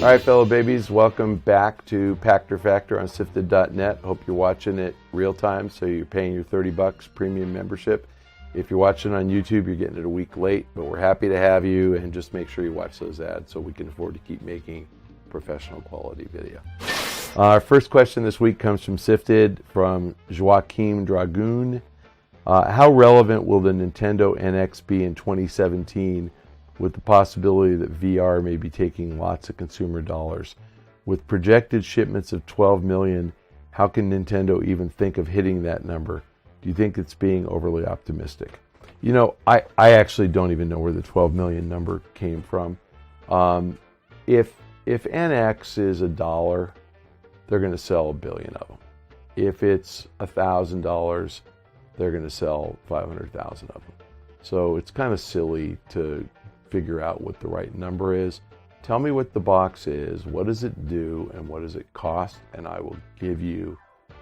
All right, fellow babies, welcome back to Pachter Factor on SIFTD.net. Hope you're watching it real time, so you're paying your $30 premium membership. If you're watching on YouTube, you're getting it a week late, but we're happy to have you, and just make sure you watch those ads so we can afford to keep making professional quality video. Our first question this week comes from SIFTD from Joaquim Dragoon. How relevant will the Nintendo NX be in 2017 with the possibility that VR may be taking lots of consumer dollars? With projected shipments of 12 million, how can Nintendo even think of hitting that number? Do you think it's being overly optimistic? You know, I actually don't even know where the 12 million number came from. If NX is $1, they're going to sell 1 billion of them. If it's $1,000, they're going to sell 500,000 of them. So it's kind of silly to figure out what the right number is. Tell me what the box is, what does it do, and what does it cost, and I will give you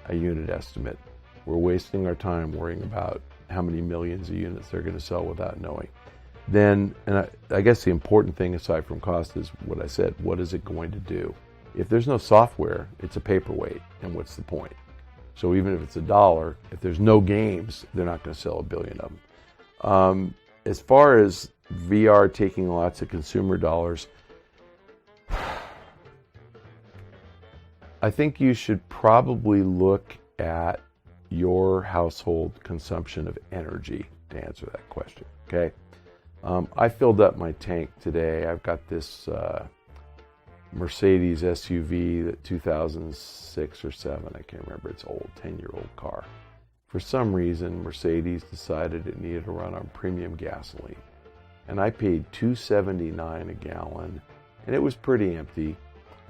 a unit estimate. We're wasting our time worrying about how many millions of units they're going to sell without knowing. Then, and I guess the important thing aside from cost is what I said, what is it going to do? If there's no software, it's a paperweight, and what's the point? So even if it's $1, if there's no games, they're not going to sell 1 billion of them. As far as VR taking lots of consumer dollars, I think you should probably look at your household consumption of energy to answer that question, okay? I filled up my tank today. I've got this Mercedes SUV, that 2006 or 7, I can't remember, it's old, 10-year-old car. For some reason, Mercedes decided it needed to run on premium gasoline. And I paid $2.79 a gallon, and it was pretty empty.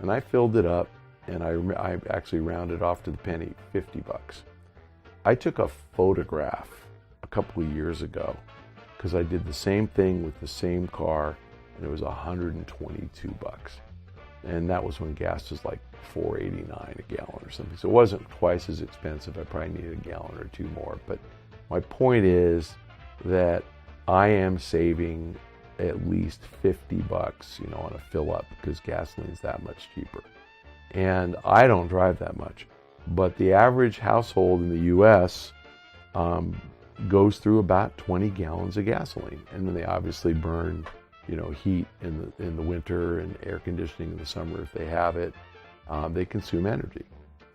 And I filled it up, and I actually rounded off to the penny, $50. I took a photograph a couple of years ago because I did the same thing with the same car, and it was $122. And that was when gas was like $4.89 a gallon or something. So it wasn't twice as expensive. I probably needed a gallon or two more. But my point is that I am saving at least $50, on a fill up because gasoline's that much cheaper. And I don't drive that much. But the average household in the U.S. Goes through about 20 gallons of gasoline. And then they obviously burn heat in the winter and air conditioning in the summer if they have it. They consume energy,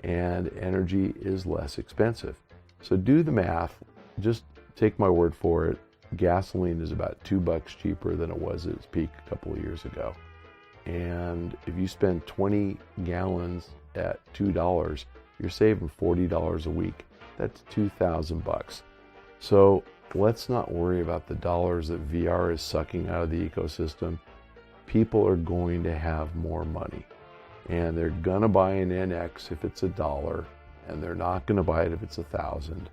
and energy is less expensive. So do the math. Just take my word for it. Gasoline is about $2 cheaper than it was at its peak a couple of years ago. And if you spend 20 gallons at $2, you're saving $40 a week. That's $2,000. So let's not worry about the dollars that VR is sucking out of the ecosystem. People are going to have more money, and they're gonna buy an NX if it's $1, and they're not gonna buy it if it's 1,000.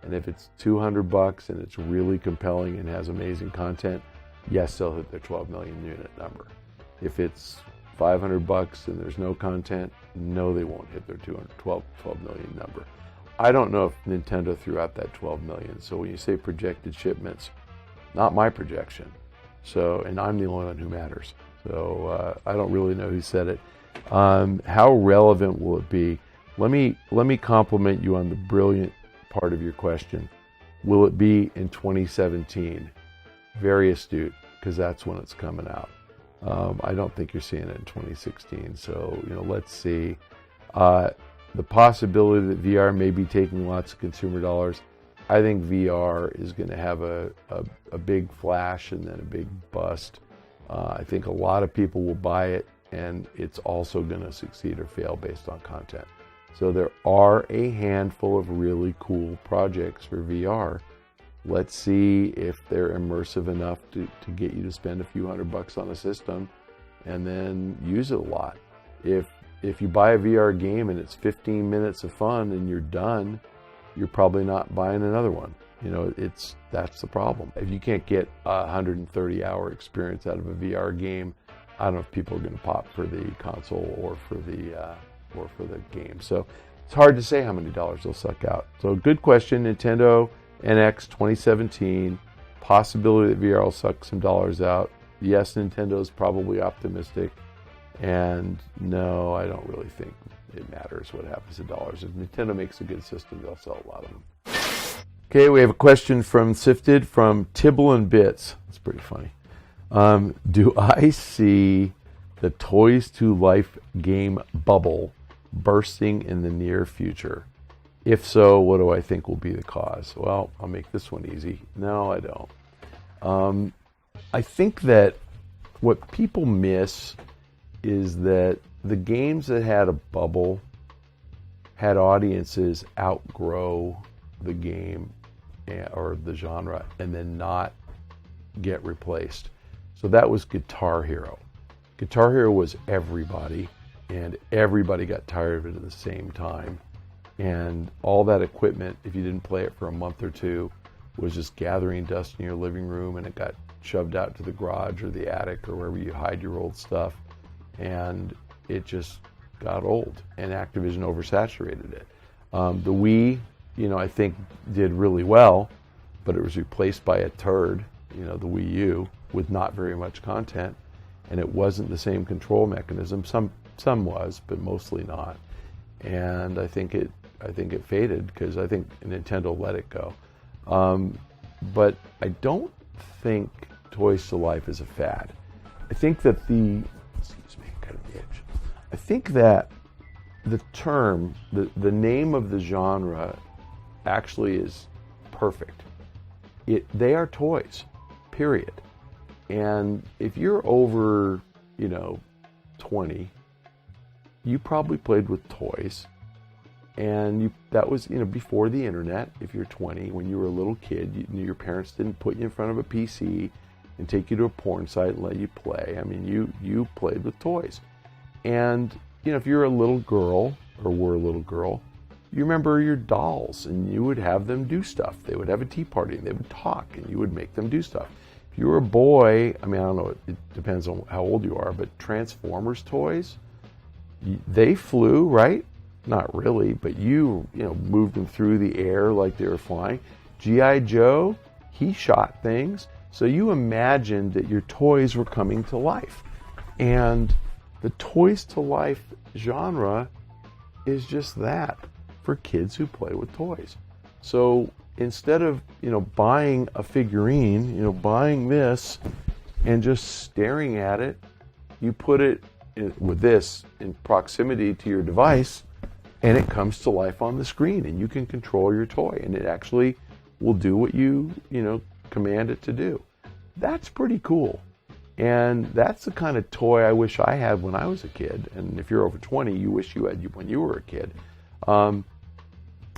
And if it's $200 and it's really compelling and has amazing content, yes, they'll hit their 12 million unit number. If it's $500 and there's no content, no, they won't hit their 12 million number. I don't know if Nintendo threw out that 12 million. So when you say projected shipments, not my projection. So, and I'm the only one who matters. So I don't really know who said it. How relevant will it be? Let me compliment you on the brilliant part of your question. Will it be in 2017? Very astute, because that's when it's coming out. I don't think you're seeing it in 2016. So, let's see. The possibility that VR may be taking lots of consumer dollars. I think VR is going to have a big flash and then a big bust. I think a lot of people will buy it, and it's also going to succeed or fail based on content. So there are a handful of really cool projects for VR. Let's see if they're immersive enough to get you to spend a few $100 on a system and then use it a lot. If you buy a VR game and it's 15 minutes of fun and you're done, you're probably not buying another one. That's the problem. If you can't get a 130-hour experience out of a VR game, I don't know if people are going to pop for the console or for the game. So it's hard to say how many dollars they'll suck out. So good question, Nintendo NX 2017, possibility that VR will suck some dollars out. Yes, Nintendo's probably optimistic. And no, I don't really think it matters what happens to dollars. If Nintendo makes a good system, they'll sell a lot of them. Okay, we have a question from SIFTD from Tibble and Bits. That's pretty funny. Do I see the Toys to Life game bubble bursting in the near future? If so, what do I think will be the cause? Well, I'll make this one easy. No, I don't. I think that what people miss is that the games that had a bubble had audiences outgrow the game or the genre and then not get replaced. So that was Guitar Hero. Guitar Hero was everybody, and everybody got tired of it at the same time. And all that equipment, if you didn't play it for a month or two, was just gathering dust in your living room, and it got shoved out to the garage or the attic or wherever you hide your old stuff. And it just got old, and Activision oversaturated it. The Wii, I think did really well, but it was replaced by a turd, the Wii U, with not very much content, and it wasn't the same control mechanism. Some was, but mostly not. And I think it faded because I think Nintendo let it go. But I don't think Toys to Life is a fad. I think that I think that the term, the name of the genre actually is perfect. They are toys, period. And if you're over, 20, you probably played with toys. And that was, before the internet. If you're 20, when you were a little kid, your parents didn't put you in front of a PC and take you to a porn site and let you play. I mean, you played with toys. And, if you're a little girl or were a little girl, you remember your dolls and you would have them do stuff. They would have a tea party and they would talk and you would make them do stuff. If you were a boy, I don't know, it depends on how old you are, but Transformers toys, they flew, right? Not really, but you moved them through the air like they were flying. G.I. Joe, he shot things. So you imagined that your toys were coming to life. And the Toys to Life genre is just that, for kids who play with toys. So instead of, buying a figurine, buying this and just staring at it, you put it with this in proximity to your device, and it comes to life on the screen, and you can control your toy, and it actually will do what you command it to do. That's pretty cool. And that's the kind of toy I wish I had when I was a kid. And if you're over 20, you wish you had when you were a kid. And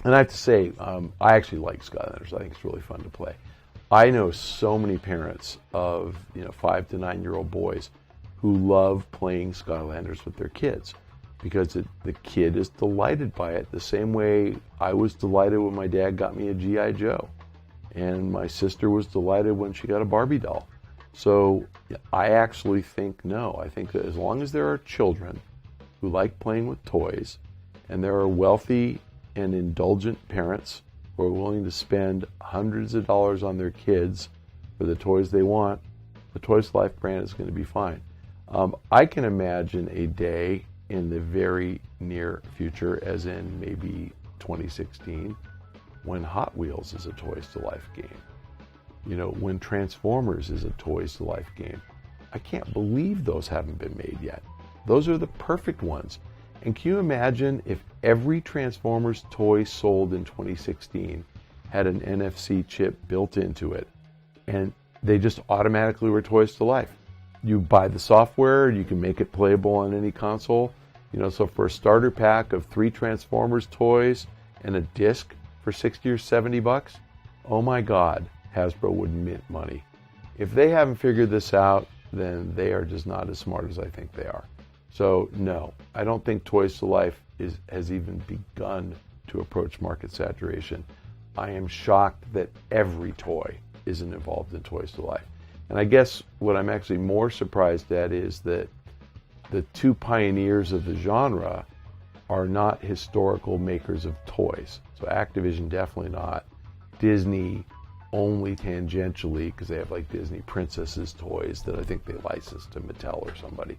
I have to say, I actually like Skylanders. I think it's really fun to play. I know so many parents of 5 to 9-year-old boys who love playing Skylanders with their kids, because the kid is delighted by it the same way I was delighted when my dad got me a G.I. Joe, and my sister was delighted when she got a Barbie doll. So I actually think I think that as long as there are children who like playing with toys, and there are wealthy and indulgent parents who are willing to spend hundreds of dollars on their kids for the toys they want, the Toys to Life brand is going to be fine. I can imagine a day in the very near future, as in maybe 2016, when Hot Wheels is a Toys to Life game. When Transformers is a Toys to Life game. I can't believe those haven't been made yet. Those are the perfect ones. And can you imagine if every Transformers toy sold in 2016 had an NFC chip built into it, and they just automatically were Toys to Life? You buy the software, you can make it playable on any console. So for a starter pack of 3 Transformers toys and a disc for $60 or $70, oh my God, Hasbro would mint money. If they haven't figured this out, then they are just not as smart as I think they are. So no, I don't think Toys to Life has even begun to approach market saturation. I am shocked that every toy isn't involved in Toys to Life. And I guess what I'm actually more surprised at is that the 2 pioneers of the genre are not historical makers of toys. So Activision definitely not. Disney only tangentially, because they have like Disney Princesses toys that I think they licensed to Mattel or somebody.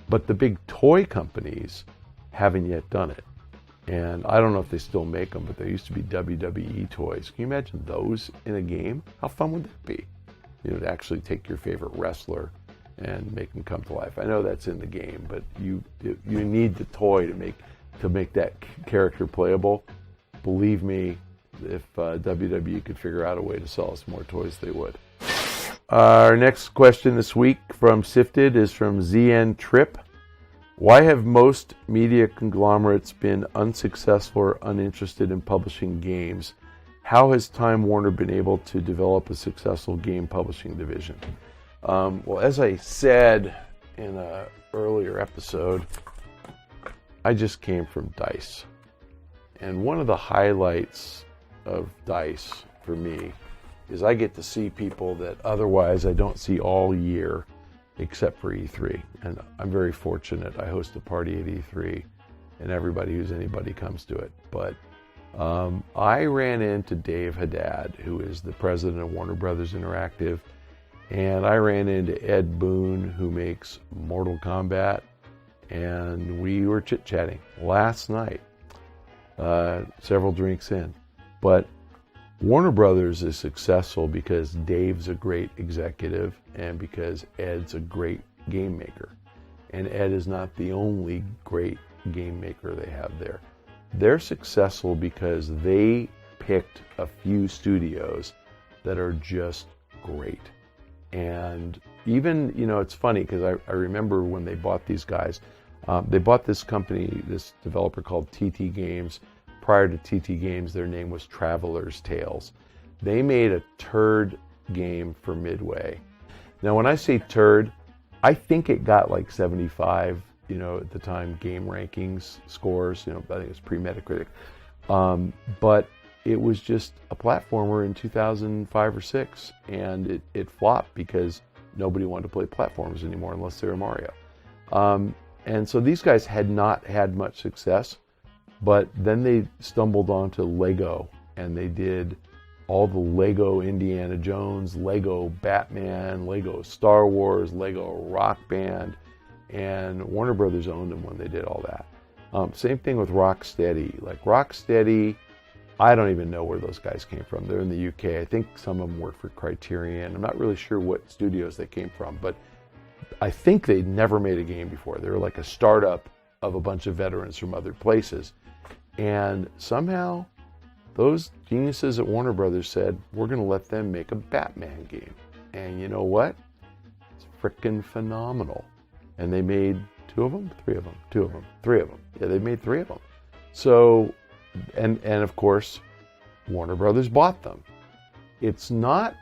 But the big toy companies haven't yet done it. And I don't know if they still make them, but there used to be WWE toys. Can you imagine those in a game? How fun would that be? You know, to actually take your favorite wrestler and make them come to life. I know that's in the game, but you need the toy to make that character playable. Believe me, if WWE could figure out a way to sell us more toys, they would. Our next question this week from SIFTD is from ZN Trip. Why have most media conglomerates been unsuccessful or uninterested in publishing games? How has Time Warner been able to develop a successful game publishing division? Well, as I said in an earlier episode, I just came from DICE. And one of the highlights of DICE for me is I get to see people that otherwise I don't see all year except for E3. And I'm very fortunate. I host a party at E3 and everybody who's anybody comes to it. But I ran into Dave Haddad, who is the president of Warner Brothers Interactive, and I ran into Ed Boon, who makes Mortal Kombat, and we were chit-chatting last night, several drinks in. But Warner Brothers is successful because Dave's a great executive and because Ed's a great game maker. And Ed is not the only great game maker they have there. They're successful because they picked a few studios that are just great. And even, you know, it's funny because I remember when they bought these guys, they bought this company, this developer called TT Games. Prior to TT Games, their name was Traveler's Tales. They made a turd game for Midway. Now, when I say turd, I think it got like 75, you know, at the time, game rankings scores, you know, I think it was pre-Metacritic. But it was just a platformer in 2005 or 6, and it flopped because nobody wanted to play platformers anymore unless they were Mario. And so these guys had not had much success, but then they stumbled onto Lego, and they did all the Lego Indiana Jones, Lego Batman, Lego Star Wars, Lego Rock Band, and Warner Brothers owned them when they did all that. Same thing with Rocksteady. Like Rocksteady, I don't even know where those guys came from. They're in the UK. I think some of them work for Criterion. I'm not really sure what studios they came from, but I think they'd never made a game before. They were like a startup of a bunch of veterans from other places. And somehow those geniuses at Warner Brothers said, we're going to let them make a Batman game. And you know what? It's freaking phenomenal. And they made 2 of them, 3 of them, 2 of them, 3 of them. Yeah, they made 3 of them. So, and of course, Warner Brothers bought them. It's not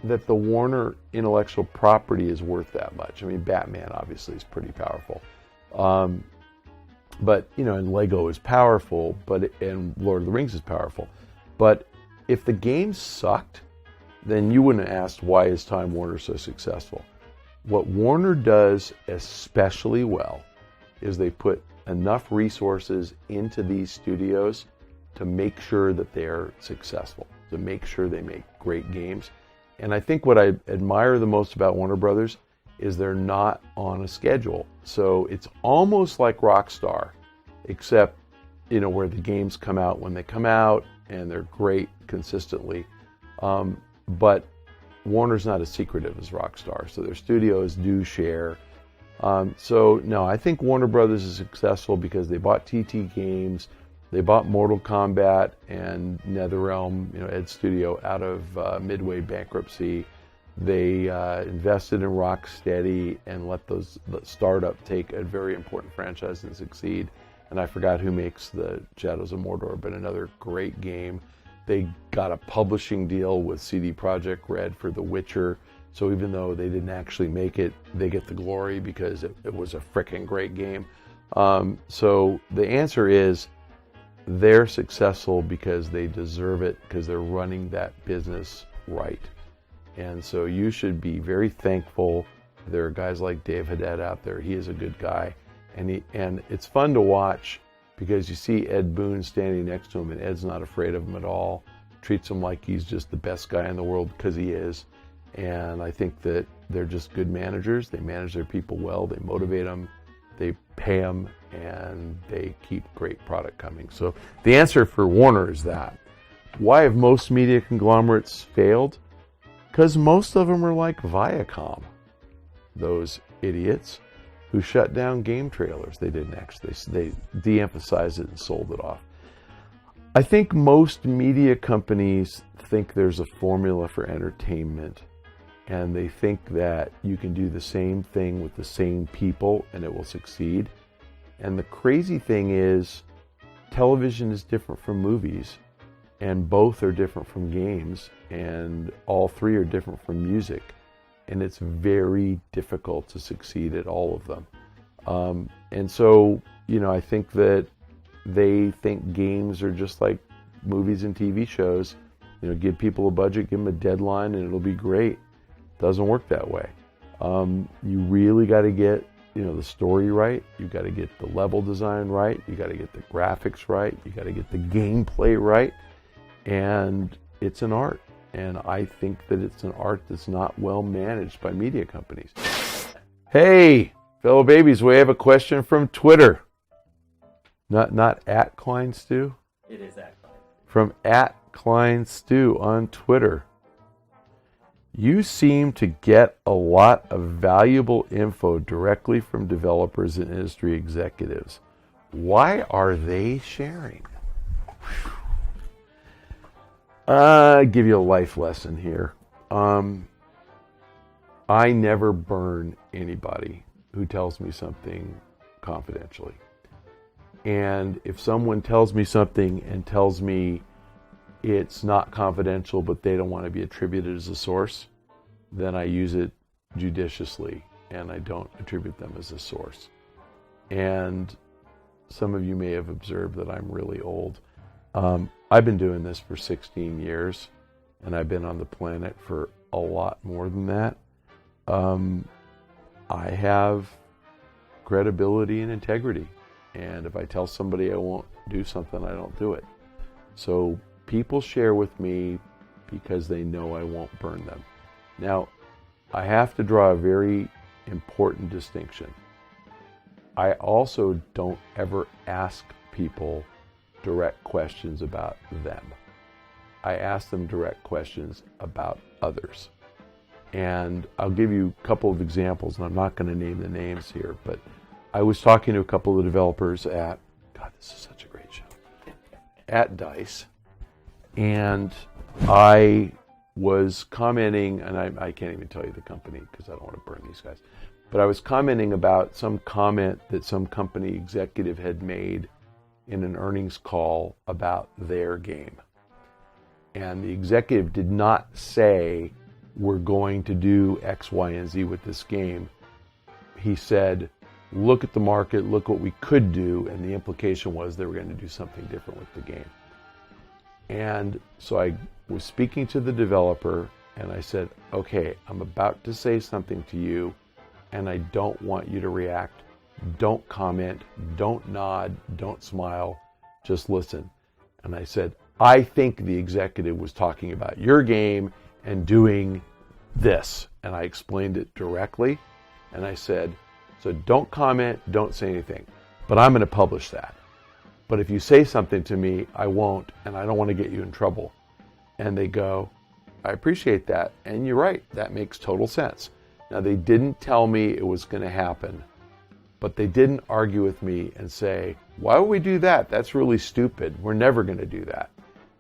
that the Warner intellectual property is worth that much. I mean, Batman obviously is pretty powerful. But, you know, and Lego is powerful, and Lord of the Rings is powerful. But if the game sucked, then you wouldn't have asked, why is Time Warner so successful? What Warner does especially well is they put enough resources into these studios to make sure that they're successful, to make sure they make great games. And I think what I admire the most about Warner Brothers is they're not on a schedule. So it's almost like Rockstar, except, you know, where the games come out when they come out and they're great consistently. But Warner's not as secretive as Rockstar, so their studios do share. So no, I think Warner Brothers is successful because they bought TT Games, they bought Mortal Kombat and NetherRealm, you know, Ed's studio, out of Midway bankruptcy. They invested in Rocksteady and let the startup take a very important franchise and succeed. And I forgot who makes the Shadows of Mordor, but another great game. They got a publishing deal with CD Projekt Red for The Witcher. So even though they didn't actually make it, they get the glory because it was a frickin' great game. So the answer is they're successful because they deserve it, because they're running that business right. And so you should be very thankful. There are guys like Dave Haddad out there. He is a good guy. And it's fun to watch because you see Ed Boon standing next to him, and Ed's not afraid of him at all. Treats him like he's just the best guy in the world, because he is. And I think that they're just good managers. They manage their people well. They motivate them. they pay them, and they keep great product coming. So the answer for Warner is that. Why have most media conglomerates failed? Because most of them are like Viacom, those idiots who shut down game trailers. They didn't actually, they de-emphasized it and sold it off. I think most media companies think there's a formula for entertainment, and they think that you can do the same thing with the same people and it will succeed. And the crazy thing is, television is different from movies, and both are different from games, and all three are different from music. And it's very difficult to succeed at all of them. And so, I think that they think games are just like movies and TV shows. Give people a budget, give them a deadline, and it'll be great. Doesn't work that way. You really got to get, the story right. You got to get the level design right. You got to get the graphics right. You got to get the gameplay right. And it's an art. And I think that it's an art that's not well managed by media companies. Hey, fellow babies, we have a question from Twitter. Not at Klein Stew? It is at Klein. From at Klein Stew on Twitter. You seem to get a lot of valuable info directly from developers and industry executives. Why are they sharing? I'll give you a life lesson here. I never burn anybody who tells me something confidentially. And if someone tells me something and tells me it's not confidential, but they don't want to be attributed as a source, then I use it judiciously and I don't attribute them as a source. And some of you may have observed that I'm really old. I've been doing this for 16 years, and I've been on the planet for a lot more than that. I have credibility and integrity, and if I tell somebody I won't do something, I don't do it. So people share with me because they know I won't burn them. Now, I have to draw a very important distinction. I also don't ever ask people direct questions about them. I ask them direct questions about others. And I'll give you a couple of examples, and I'm not going to name the names here, but I was talking to a couple of developers at, God, this is such a great show, at DICE, and I was commenting, and I can't even tell you the company because I don't want to burn these guys, but I was commenting about some comment that some company executive had made in an earnings call about their game. And the executive did not say, we're going to do X, Y, and Z with this game. He said, look at the market, look what we could do, and the implication was they were going to do something different with the game. And so I was speaking to the developer, and I said, okay, I'm about to say something to you, and I don't want you to react. Don't comment, don't nod, don't smile, just listen. And I said, I think the executive was talking about your game and doing this. And I explained it directly. And I said, so don't comment, don't say anything. But I'm going to publish that. But if you say something to me, I won't, and I don't want to get you in trouble. And they go, I appreciate that. And you're right, that makes total sense. Now, they didn't tell me it was going to happen. But they didn't argue with me and say, why would we do that? That's really stupid. We're never going to do that.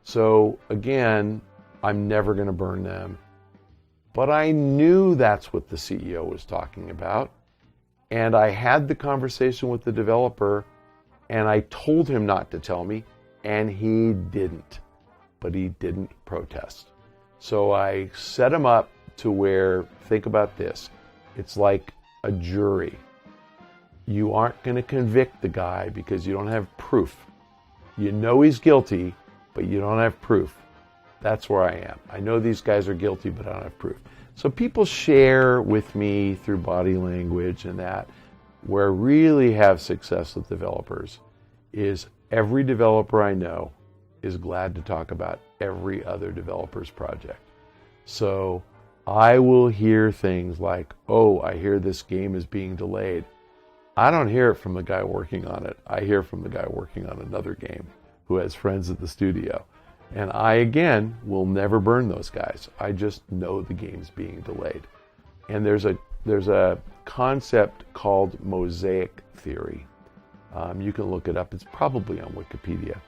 So again, I'm never going to burn them. But I knew that's what the CEO was talking about. And I had the conversation with the developer, and I told him not to tell me, and he didn't. But he didn't protest. So I set him up to where, think about this, it's like a jury. You aren't going to convict the guy because you don't have proof. You know he's guilty, but you don't have proof. That's where I am. I know these guys are guilty, but I don't have proof. So people share with me through body language and that. Where I really have success with developers is every developer I know is glad to talk about every other developer's project. So I will hear things like, oh, I hear this game is being delayed. I don't hear it from the guy working on it. I hear from the guy working on another game who has friends at the studio. And I, again, will never burn those guys. I just know the game's being delayed. And there's a concept called mosaic theory. You can look it up. It's probably on Wikipedia.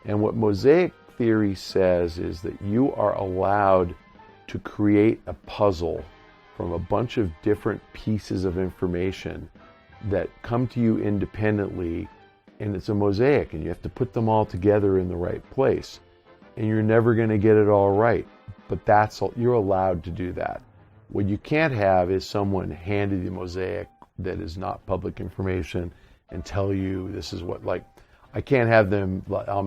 And what mosaic theory says is that you are allowed to create a puzzle from a bunch of different pieces of information that come to you independently, and it's a mosaic, and you have to put them all together in the right place. And you're never going to get it all right, but you're allowed to do that. What you can't have is someone hand you the mosaic that is not public information and tell you this is what, like, I can't have them,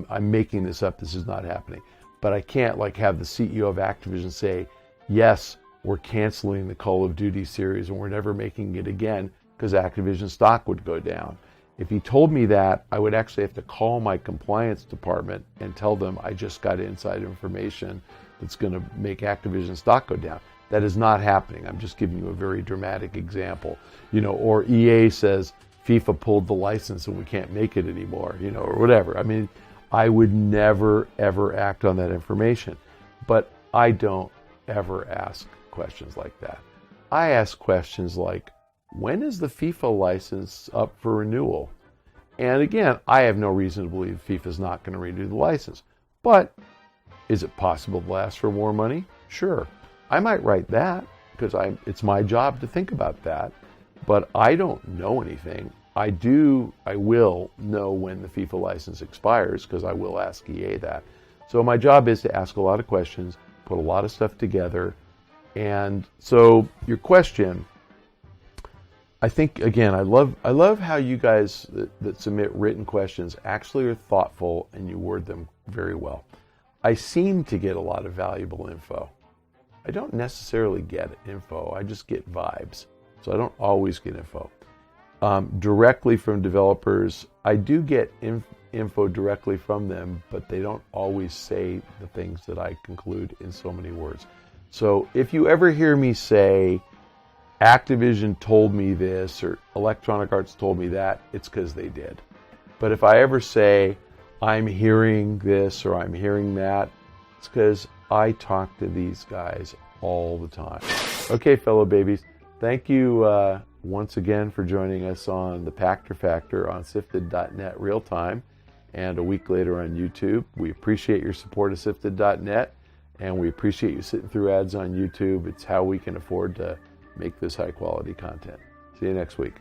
I'm making this up, this is not happening. But I can't have the CEO of Activision say, yes, we're canceling the Call of Duty series and we're never making it again, because Activision stock would go down. If he told me that, I would actually have to call my compliance department and tell them I just got inside information that's going to make Activision stock go down. That is not happening. I'm just giving you a very dramatic example. Or EA says FIFA pulled the license and we can't make it anymore, or whatever. I mean, I would never, ever act on that information. But I don't ever ask questions like that. I ask questions like, when is the FIFA license up for renewal? And again, I have no reason to believe FIFA is not going to renew the license. But is it possible to ask for more money? Sure. I might write that because it's my job to think about that. But I don't know anything. I will know when the FIFA license expires because I will ask EA that. So my job is to ask a lot of questions, put a lot of stuff together. And so your question, I think, again, I love how you guys that submit written questions actually are thoughtful and you word them very well. I seem to get a lot of valuable info. I don't necessarily get info, I just get vibes. So I don't always get info. Directly from developers, I do get info directly from them, but they don't always say the things that I conclude in so many words. So if you ever hear me say, Activision told me this, or Electronic Arts told me that, it's because they did. But if I ever say, I'm hearing this or I'm hearing that, it's because I talk to these guys all the time. Okay, fellow babies, thank you once again for joining us on the Pachter Factor on SIFTD.net real time and a week later on YouTube. We appreciate your support of SIFTD.net, and we appreciate you sitting through ads on YouTube. It's how we can afford to make this high quality content. See you next week.